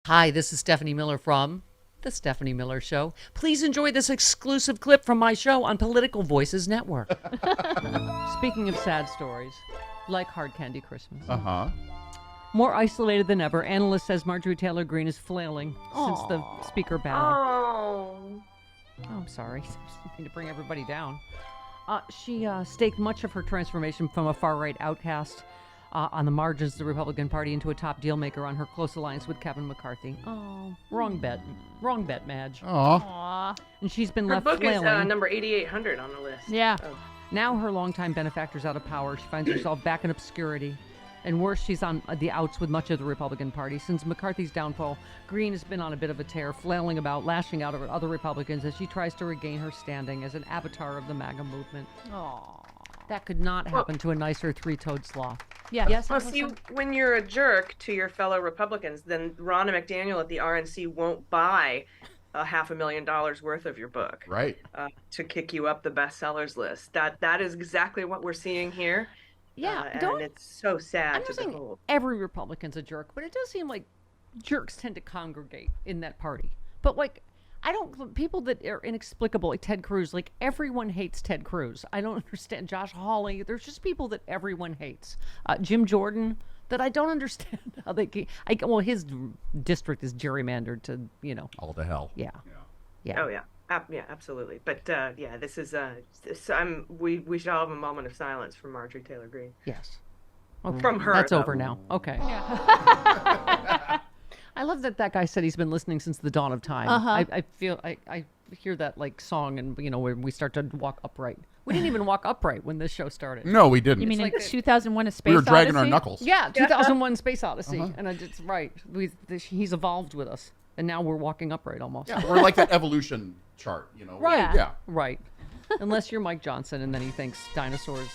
Hi, this is Stephanie Miller from The Stephanie Miller Show. Please enjoy this exclusive clip from my show on Political Voices Network. Speaking of sad stories, like Hard Candy Christmas. More isolated than ever, analyst says Marjorie Taylor Greene is flailing since the speaker ballot. Oh, I'm sorry. I need to bring everybody down. She staked much of her transformation from a far-right outcast on the margins of the Republican Party into a top deal maker on her close alliance with Kevin McCarthy. Oh, wrong bet. Wrong bet, Madge. Aww. And she's been her left book flailing. Is number 8,800 on the list. Yeah. Oh. Now her longtime benefactor's out of power. She finds herself back in obscurity. And worse, she's on the outs with much of the Republican Party. Since McCarthy's downfall, Greene has been on a bit of a tear, flailing about, lashing out at other Republicans as she tries to regain her standing as an avatar of the MAGA movement. Aww. That could not happen to a nicer three-toed sloth. Yeah. Yes. Well, see, when you're a jerk to your fellow Republicans, then Ronna McDaniel at the RNC won't buy $500,000 worth of your book, Right. To kick you up the bestsellers list. That is exactly what we're seeing here. Yeah, and it's so sad I'm to not saying behold. every Republican's a jerk, but it does seem like jerks tend to congregate in that party. But people that are inexplicable, like Ted Cruz, like everyone hates Ted Cruz. I don't understand Josh Hawley. There's just people that everyone hates. Jim Jordan, that I don't understand how they can. Well, his district is gerrymandered to, All to hell. Yeah. Oh yeah. Yeah, absolutely. But this is we should all have a moment of silence for Marjorie Taylor Greene. Yes. Okay. From her. That's over now. Okay. Yeah. I love that guy said he's been listening since the dawn of time. I feel I hear that like song, and when we start to walk upright. We didn't even walk upright when this show started. No, we didn't. You mean like in 2001: A Space Odyssey? We were dragging our knuckles. Yeah, 2001: Space Odyssey, and it's right. He's evolved with us, and now we're walking upright almost. Yeah, we're like that evolution chart, Right. Yeah. Right. Unless you're Mike Johnson, and then he thinks dinosaurs.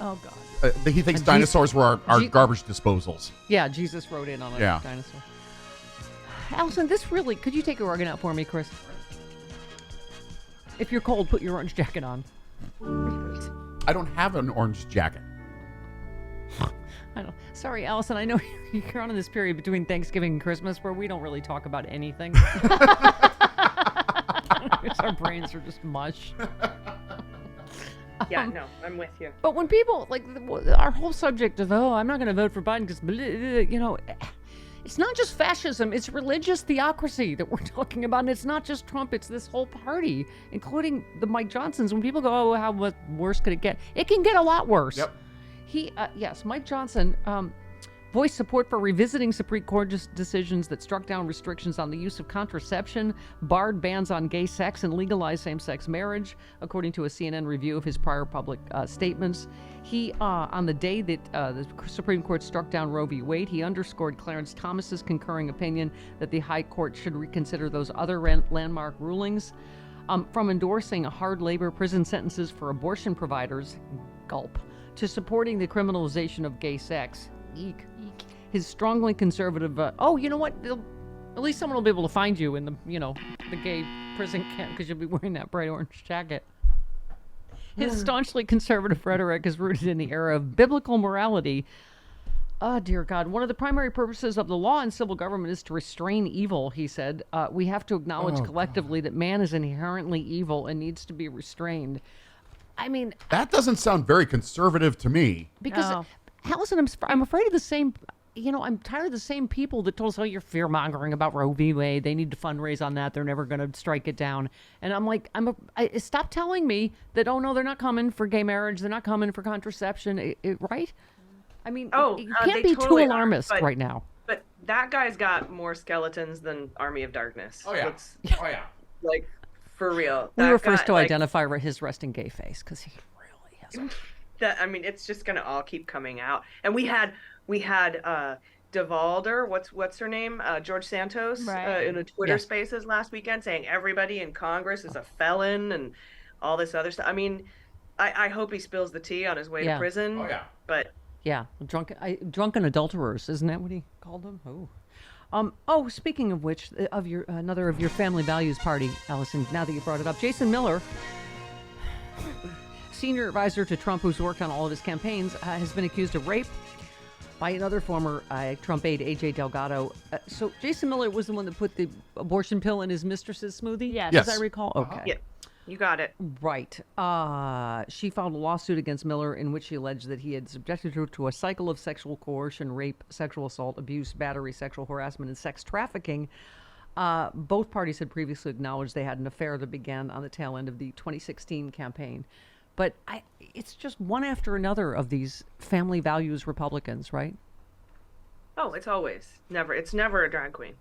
Oh God. He thinks dinosaurs were our garbage disposals. Yeah, Jesus rode in on a dinosaur. Allison, could you take your organ out for me, Chris? If you're cold, put your orange jacket on. I don't have an orange jacket. I don't. Sorry, Allison. I know you're on in this period between Thanksgiving and Christmas where we don't really talk about anything. Our brains are just mush. Yeah, no, I'm with you. But when people our whole subject of I'm not going to vote for Biden because it's not just fascism, it's religious theocracy that we're talking about, and it's not just Trump, it's this whole party, including the Mike Johnsons. When people go, how much worse could it get? It can get a lot worse. Yep. Mike Johnson voiced support for revisiting Supreme Court decisions that struck down restrictions on the use of contraception, barred bans on gay sex, and legalized same-sex marriage, according to a CNN review of his prior public statements. He, on the day that the Supreme Court struck down Roe v. Wade, he underscored Clarence Thomas's concurring opinion that the High Court should reconsider those other landmark rulings. From endorsing hard labor prison sentences for abortion providers, gulp, to supporting the criminalization of gay sex, eek. His strongly conservative, you know what? At least someone will be able to find you in the gay prison camp because you'll be wearing that bright orange jacket. His staunchly conservative rhetoric is rooted in the era of biblical morality. Oh, dear God. One of the primary purposes of the law and civil government is to restrain evil, he said. We have to acknowledge collectively that man is inherently evil and needs to be restrained. I mean... That doesn't sound very conservative to me. Because, Allison, I'm afraid of the same... I'm tired of the same people that told us, you're fear-mongering about Roe v. Wade. They need to fundraise on that. They're never going to strike it down. And I'm like, stop telling me that, no, they're not coming for gay marriage. They're not coming for contraception, right? I mean, you can't be totally too alarmist right now. But that guy's got more skeletons than Army of Darkness. Oh, yeah. Like, for real. We were first to identify his resting gay face, because he really has it's just going to all keep coming out. And we had DeValder, what's her name? George Santos, in a Twitter Spaces last weekend, saying everybody in Congress is a felon and all this other stuff. I mean, I hope he spills the tea on his way to prison. Oh yeah. But drunken adulterers, isn't that what he called them? Speaking of which, another of your family values party, Allison. Now that you brought it up, Jason Miller, senior advisor to Trump, who's worked on all of his campaigns, has been accused of rape. by another former Trump aide, A.J. Delgado. So Jason Miller was the one that put the abortion pill in his mistress's smoothie? Yes. Yes. As I recall? Okay. Yeah, you got it. Right. She filed a lawsuit against Miller in which she alleged that he had subjected her to a cycle of sexual coercion, rape, sexual assault, abuse, battery, sexual harassment, and sex trafficking. Both parties had previously acknowledged they had an affair that began on the tail end of the 2016 campaign. But it's just one after another of these family values Republicans, right? Oh, it's always. Never. It's never a drag queen.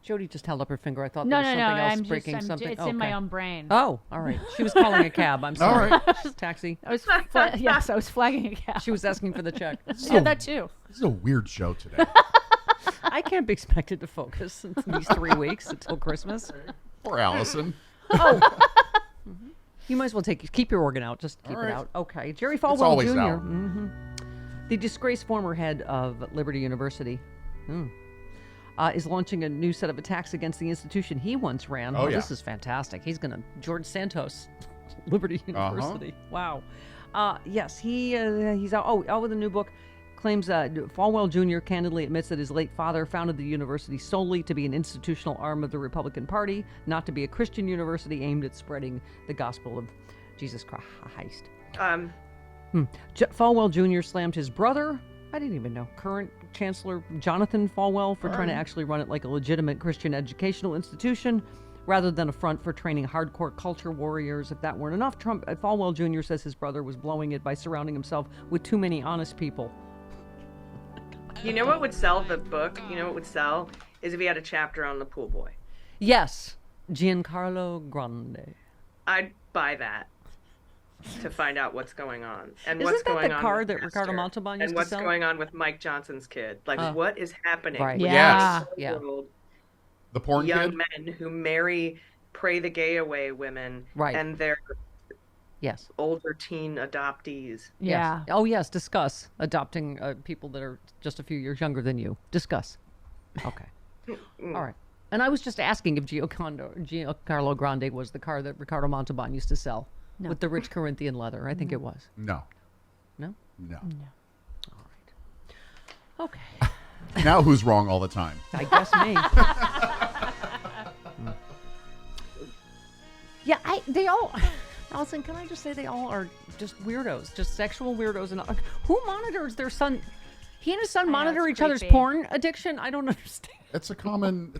Jody just held up her finger. I thought No, there was no, no. something else I'm breaking just, something. it's in my own brain. Oh, all right. She was calling a cab. I'm sorry. All right. Taxi. I was yes, I was flagging a cab. She was asking for the check. Yeah, that too. This is a weird show today. I can't be expected to focus in these 3 weeks until Christmas. Poor Allison. You might as well keep your organ out. Just keep All it right. out. Okay. Jerry It's Falwell always Jr. out. The disgraced former head of Liberty University is launching a new set of attacks against the institution he once ran. Oh, yeah. This is fantastic. He's going to George Santos, Liberty University. Wow. Yes, he's out with a new book. Claims Falwell Jr. candidly admits that his late father founded the university solely to be an institutional arm of the Republican Party, not to be a Christian university aimed at spreading the gospel of Jesus Christ. Falwell Jr. slammed his brother, I didn't even know, current Chancellor Jonathan Falwell, for trying to actually run it like a legitimate Christian educational institution rather than a front for training hardcore culture warriors. If that weren't enough, Falwell Jr. says his brother was blowing it by surrounding himself with too many honest people. You know what would sell the book? You know what would sell? Is if he had a chapter on the pool boy. Yes, Giancarlo Grande. I'd buy that to find out what's going on. And Isn't what's that going the on card with that Ricardo Esther, Montalban used and to what's sell? going on with Mike Johnson's kid. Like, what is happening? Right. with Yeah. this Yeah. world? The porn Young kid? men who marry, pray the gay away women, Right. and they're Yes. older teen adoptees. Yeah. Yes. Oh, yes. Discuss adopting people that are just a few years younger than you. Discuss. Okay. All right. And I was just asking if Giancarlo Grande was the car that Ricardo Montalban used to sell with the rich Corinthian leather. I think it was. No. No? No. All right. Okay. Now who's wrong all the time? I guess me. Yeah, they all... Allison, can I just say they all are just weirdos, just sexual weirdos. And who monitors their son? He and his son monitor it's each other's creepy. porn addiction? I don't understand. It's a common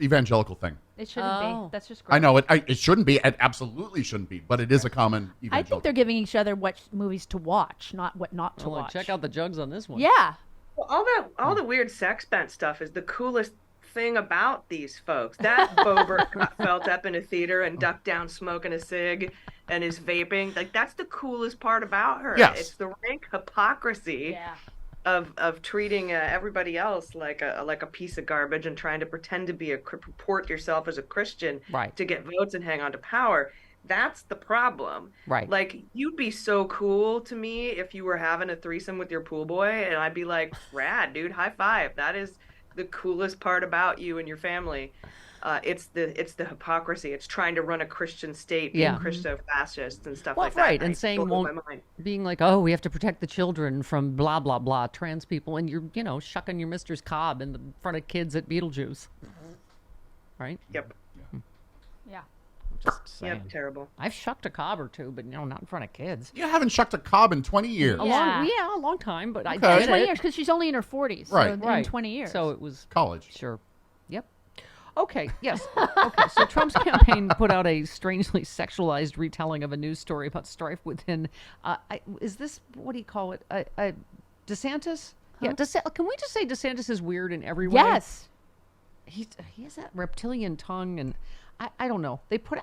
evangelical thing. It shouldn't Oh. be. That's just gross. I know it shouldn't be. It absolutely shouldn't be. But it is a common evangelical. I think they're giving each other what movies to watch, not what not to Well, watch. check out the jugs on this one. Yeah. Well, all the weird sex bent stuff is the coolest thing about these folks. That Boebert got felt up in a theater and ducked down smoking a cig and is vaping. Like, that's the coolest part about her. Yes. It's the rank hypocrisy Yeah. of treating everybody else like a piece of garbage and trying to pretend to be purport yourself as a Christian Right. to get votes and hang on to power. That's the problem. Right. Like, you'd be so cool to me if you were having a threesome with your pool boy, and I'd be like, rad, dude, high five. That is the coolest part about you and your family. It's the hypocrisy. It's trying to run a Christian state, being Yeah. Christo-fascist and stuff Well, like that. right, and I saying, totally well, my mind. being like, oh, we have to protect the children from blah, blah, blah, trans people, and you're, shucking your mister's cob in the front of kids at Beetlejuice. Right? Yep. Yeah. Just saying. Yep. Terrible. I've shucked a cob or two, but, not in front of kids. You haven't shucked a cob in 20 years. Yeah. A long time, but I Okay. did 20 it. years, because she's only in her 40s. Right. So in 20 years. So it was... College. Sure. Yep. Okay. Yes. Okay. So Trump's campaign put out a strangely sexualized retelling of a news story about strife within. Is this, what do you call it? DeSantis? Yeah. Can we just say DeSantis is weird in every way? yes. He has that reptilian tongue, and I don't know. They put